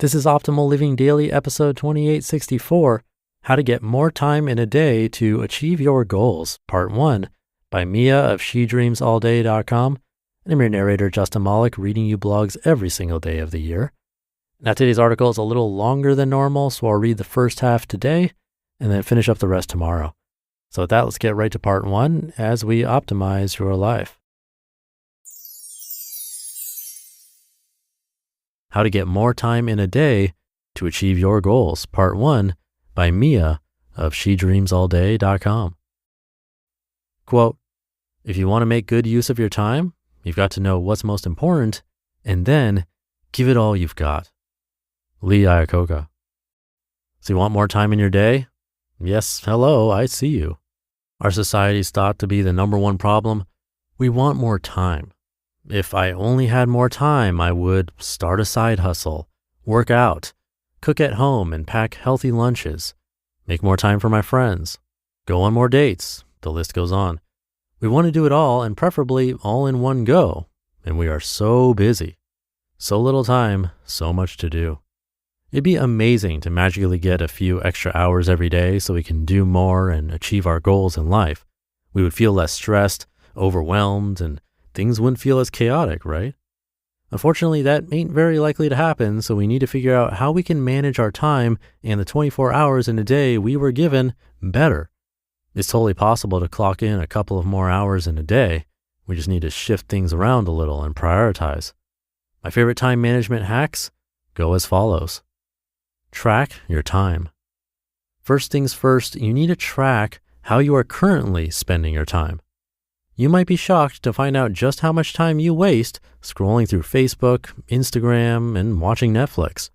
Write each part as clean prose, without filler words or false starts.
This is Optimal Living Daily, episode 2864, How to Get More Time in a Day to Achieve Your Goals, Part 1, by Mia of shedreamsallday.com. And I'm your narrator, Justin Malik, reading you blogs every single day of the year. Now, today's article is a little longer than normal, so I'll read the first half today and then finish up the rest tomorrow. So with that, let's get right to Part 1 as we optimize your life. How to Get More Time in a Day to Achieve Your Goals, Part 1, by Mia of shedreamsallday.com. Quote, if you want to make good use of your time, you've got to know what's most important, and then give it all you've got. Lee Iacocca. So you want more time in your day? Yes, hello, I see you. Our society's thought to be the number one problem. We want more time. If I only had more time, I would start a side hustle, work out, cook at home and pack healthy lunches, make more time for my friends, go on more dates, the list goes on. We want to do it all and preferably all in one go. And we are so busy. So little time, so much to do. It'd be amazing to magically get a few extra hours every day so we can do more and achieve our goals in life. We would feel less stressed, overwhelmed, and things wouldn't feel as chaotic, right? Unfortunately, that ain't very likely to happen, so we need to figure out how we can manage our time and the 24 hours in a day we were given better. It's totally possible to clock in a couple of more hours in a day. We just need to shift things around a little and prioritize. My favorite time management hacks go as follows. Track your time. First things first, you need to track how you are currently spending your time. You might be shocked to find out just how much time you waste scrolling through Facebook, Instagram, and watching Netflix.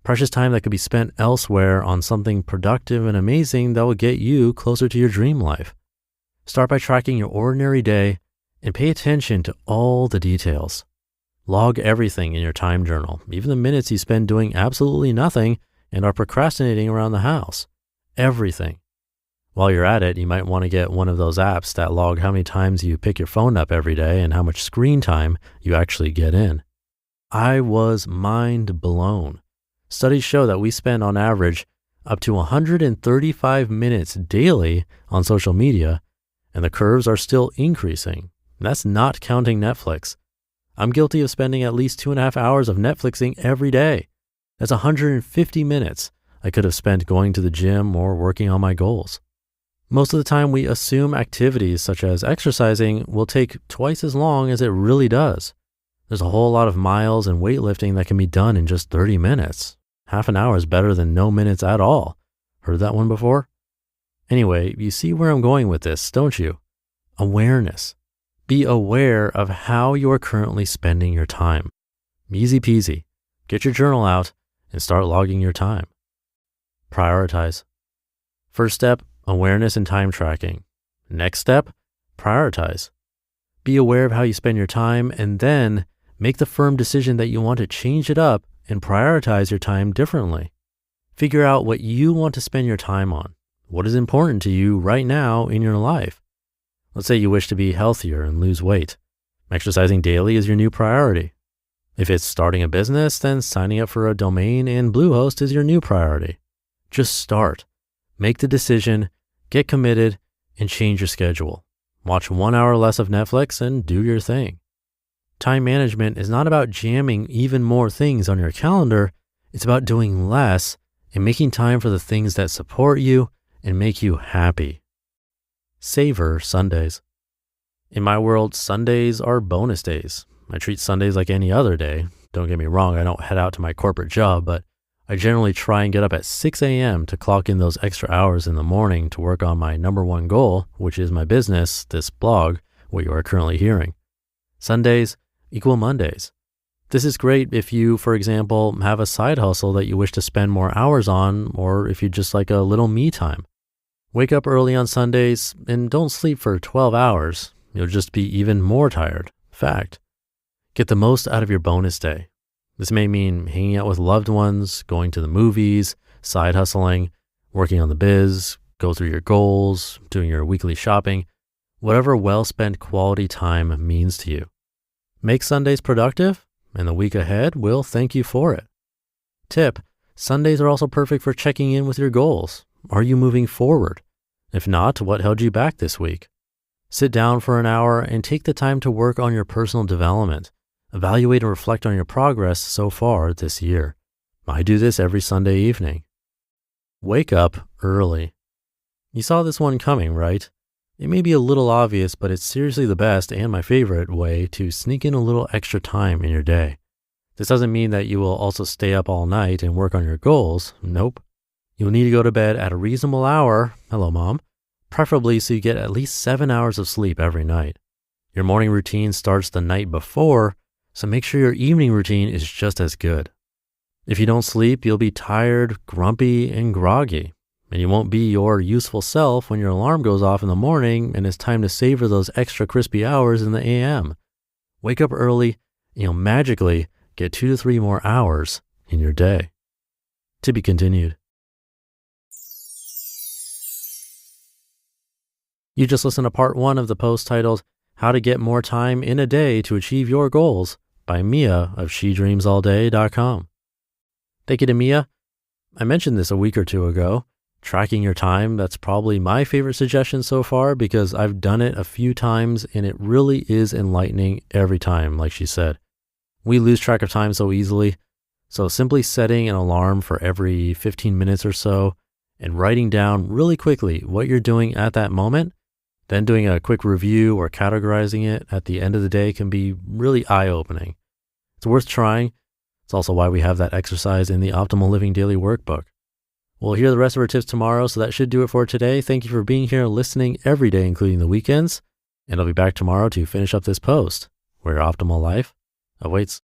Precious time that could be spent elsewhere on something productive and amazing that will get you closer to your dream life. Start by tracking your ordinary day and pay attention to all the details. Log everything in your time journal, even the minutes you spend doing absolutely nothing and are procrastinating around the house. Everything. While you're at it, you might want to get one of those apps that log how many times you pick your phone up every day and how much screen time you actually get in. I was mind blown. Studies show that we spend on average up to 135 minutes daily on social media, and the curves are still increasing. That's not counting Netflix. I'm guilty of spending at least 2.5 hours of Netflixing every day. That's 150 minutes I could have spent going to the gym or working on my goals. Most of the time, we assume activities such as exercising will take twice as long as it really does. There's a whole lot of miles and weightlifting that can be done in just 30 minutes. Half an hour is better than no minutes at all. Heard that one before? Anyway, you see where I'm going with this, don't you? Awareness. Be aware of how you are currently spending your time. Easy peasy. Get your journal out and start logging your time. Prioritize. First step, awareness and time tracking. Next step, prioritize. Be aware of how you spend your time and then make the firm decision that you want to change it up and prioritize your time differently. Figure out what you want to spend your time on. What is important to you right now in your life? Let's say you wish to be healthier and lose weight. Exercising daily is your new priority. If it's starting a business, then signing up for a domain in Bluehost is your new priority. Just start. Make the decision, get committed, and change your schedule. Watch 1 hour less of Netflix and do your thing. Time management is not about jamming even more things on your calendar. It's about doing less and making time for the things that support you and make you happy. Savor Sundays. In my world, Sundays are bonus days. I treat Sundays like any other day. Don't get me wrong, I don't head out to my corporate job, but I generally try and get up at 6 a.m. to clock in those extra hours in the morning to work on my number one goal, which is my business, this blog, what you are currently hearing. Sundays equal Mondays. This is great if you, for example, have a side hustle that you wish to spend more hours on, or if you just like a little me time. Wake up early on Sundays and don't sleep for 12 hours. You'll just be even more tired. Fact. Get the most out of your bonus day. This may mean hanging out with loved ones, going to the movies, side hustling, working on the biz, go through your goals, doing your weekly shopping, whatever well-spent quality time means to you. Make Sundays productive, and the week ahead will thank you for it. Tip: Sundays are also perfect for checking in with your goals. Are you moving forward? If not, what held you back this week? Sit down for an hour and take the time to work on your personal development. Evaluate and reflect on your progress so far this year. I do this every Sunday evening. Wake up early. You saw this one coming, right? It may be a little obvious, but it's seriously the best and my favorite way to sneak in a little extra time in your day. This doesn't mean that you will also stay up all night and work on your goals. Nope. You'll need to go to bed at a reasonable hour. Hello, Mom. Preferably so you get at least 7 hours of sleep every night. Your morning routine starts the night before, so make sure your evening routine is just as good. If you don't sleep, you'll be tired, grumpy, and groggy, and you won't be your useful self when your alarm goes off in the morning and it's time to savor those extra crispy hours in the AM. Wake up early, and you'll magically get 2 to 3 more hours in your day. To be continued. You just listened to part 1 of the post titled, How to Get More Time in a Day to Achieve Your Goals by Mia of SheDreamsAllDay.com. Thank you to Mia. I mentioned this a week or two ago. Tracking your time, that's probably my favorite suggestion so far because I've done it a few times and it really is enlightening every time, like she said. We lose track of time so easily, so simply setting an alarm for every 15 minutes or so and writing down really quickly what you're doing at that moment, then doing a quick review or categorizing it at the end of the day can be really eye-opening. It's worth trying. It's also why we have that exercise in the Optimal Living Daily Workbook. We'll hear the rest of our tips tomorrow, so that should do it for today. Thank you for being here and listening every day, including the weekends. And I'll be back tomorrow to finish up this post, where your optimal life awaits.